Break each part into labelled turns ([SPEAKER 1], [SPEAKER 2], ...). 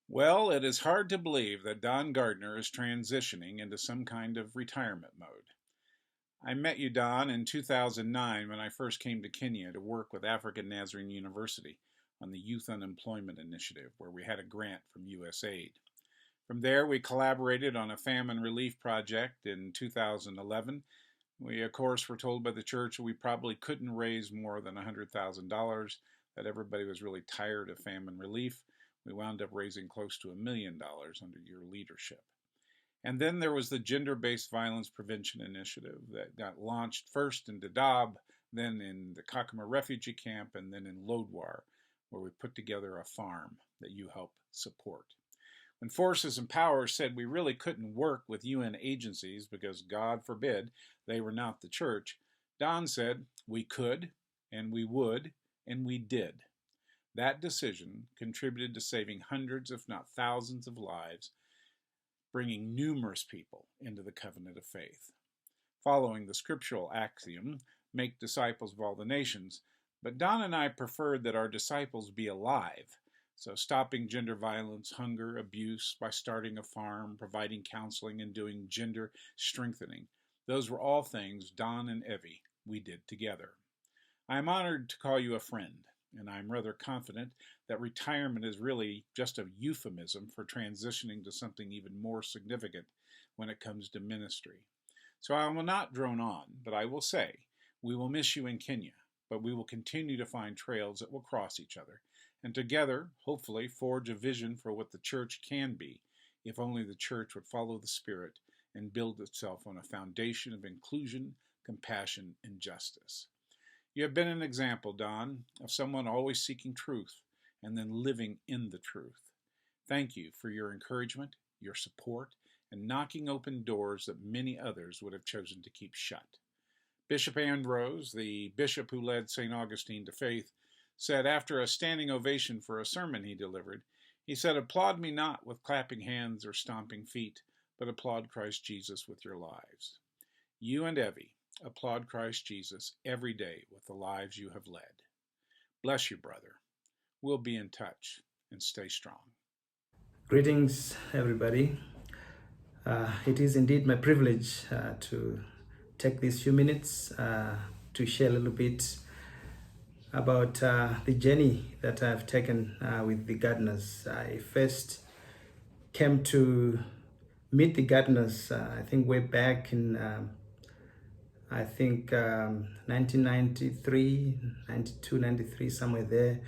[SPEAKER 1] Well, it is hard to believe that Don Gardner is transitioning into some kind of retirement mode. I met you, Don, in 2009 when I first came to Kenya to work with African Nazarene University on the Youth Unemployment Initiative, where we had a grant from USAID. From there, we collaborated on a famine relief project in 2011. We, of course, were told by the church we probably couldn't raise more than $100,000, that everybody was really tired of famine relief. We wound up raising close to $1 million under your leadership. And then there was the Gender Based Violence Prevention Initiative that got launched first in Dadaab, then in the Kakuma refugee camp, and then in Lodwar, where we put together a farm that you help support. When forces and powers said we really couldn't work with UN agencies because, God forbid, they were not the church, Don said we could, and we would, and we did. That decision contributed to saving hundreds, if not thousands, of lives, bringing numerous people into the covenant of faith. Following the scriptural axiom, make disciples of all the nations, but Don and I preferred that our disciples be alive. So stopping gender violence, hunger, abuse by starting a farm, providing counseling, and doing gender strengthening. Those were all things Don and Evie we did together. I am honored to call you a friend, and I'm rather confident that retirement is really just a euphemism for transitioning to something even more significant when it comes to ministry. So I will not drone on, but I will say we will miss you in Kenya, but we will continue to find trails that will cross each other, and together, hopefully, forge a vision for what the church can be, if only the church would follow the Spirit and build itself on a foundation of inclusion, compassion, and justice. You have been an example, Don, of someone always seeking truth and then living in the truth. Thank you for your encouragement, your support, and knocking open doors that many others would have chosen to keep shut. Bishop Ambrose, the bishop who led St. Augustine to faith, said after a standing ovation for a sermon he delivered, he said, "Applaud me not with clapping hands or stomping feet, but applaud Christ Jesus with your lives." You and Evie applaud Christ Jesus every day with the lives you have led. Bless you, brother. We'll be in touch, and stay strong.
[SPEAKER 2] Greetings, everybody. It is indeed my privilege to take these few minutes to share a little bit about the journey that I've taken with the gardeners. I first came to meet the gardeners, I think way back in, I think 1993, 92, 93, somewhere there.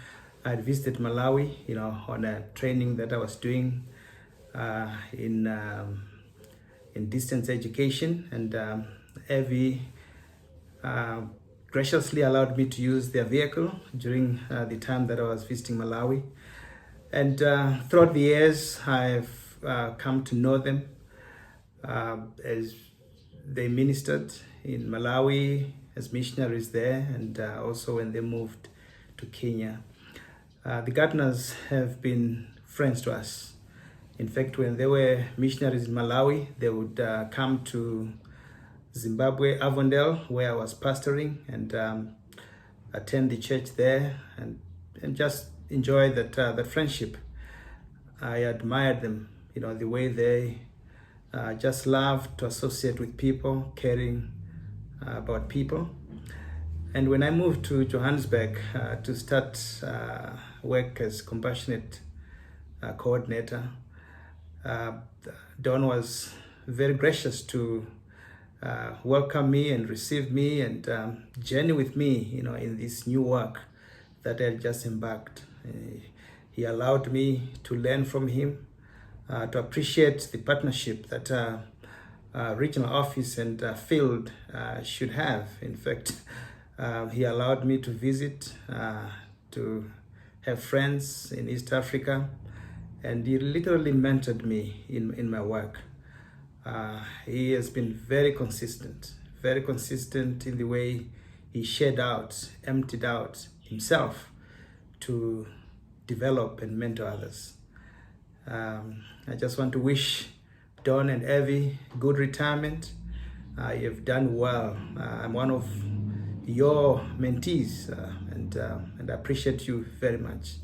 [SPEAKER 2] I had visited Malawi, on a training that I was doing in distance education, and Evie graciously allowed me to use their vehicle during the time that I was visiting Malawi. And throughout the years, I've come to know them as they ministered in Malawi as missionaries there, and also when they moved to Kenya. The gardeners have been friends to us. In fact, when they were missionaries in Malawi, they would come to Zimbabwe, Avondale, where I was pastoring, and attend the church there, and just enjoy that friendship. I admired them, the way they just love to associate with people, caring about people. And when I moved to Johannesburg to start work as compassionate coordinator, Don was very gracious to welcome me and receive me and journey with me, in this new work that I had just embarked. He allowed me to learn from him, to appreciate the partnership that regional office and field should have. In fact, he allowed me to visit, to have friends in East Africa, and he literally mentored me in my work. He has been very consistent in the way he shared out, emptied out himself to develop and mentor others. I just want to wish Don and Evie good retirement. You've done well. I'm one of your mentees, and I appreciate you very much.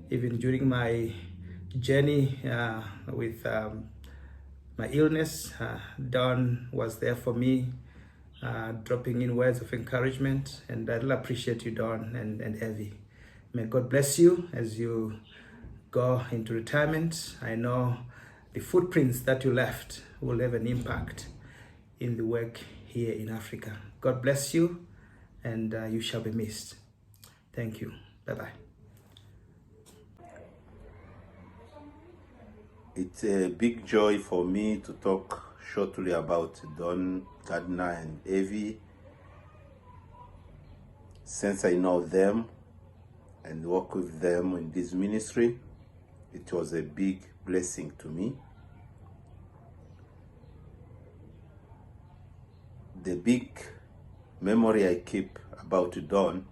[SPEAKER 2] Even during my journey with my illness. Don was there for me, dropping in words of encouragement, and I really appreciate you, Don and Evie. May God bless you as you go into retirement. I know the footprints that you left will have an impact in the work here in Africa. God bless you, and you shall be missed. Thank you. Bye-bye.
[SPEAKER 3] It's a big joy for me to talk shortly about Don Gardner and Evie. Since I know them and work with them in this ministry, it was a big blessing to me. The big memory I keep about Don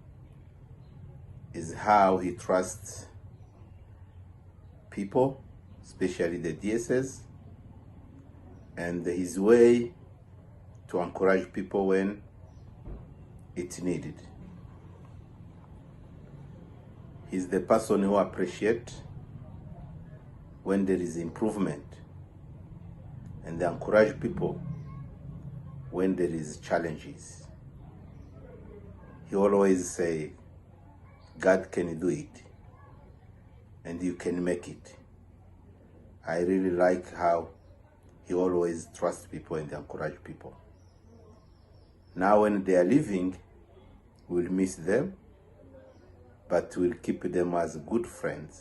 [SPEAKER 3] is how he trusts people, especially the DSS, and his way to encourage people when it's needed. He's the person who appreciates when there is improvement, and they encourage people when there is challenges. He always say, God can do it, and you can make it. I really like how he always trusts people and encourage people. Now when they are leaving, we'll miss them, but we'll keep them as good friends.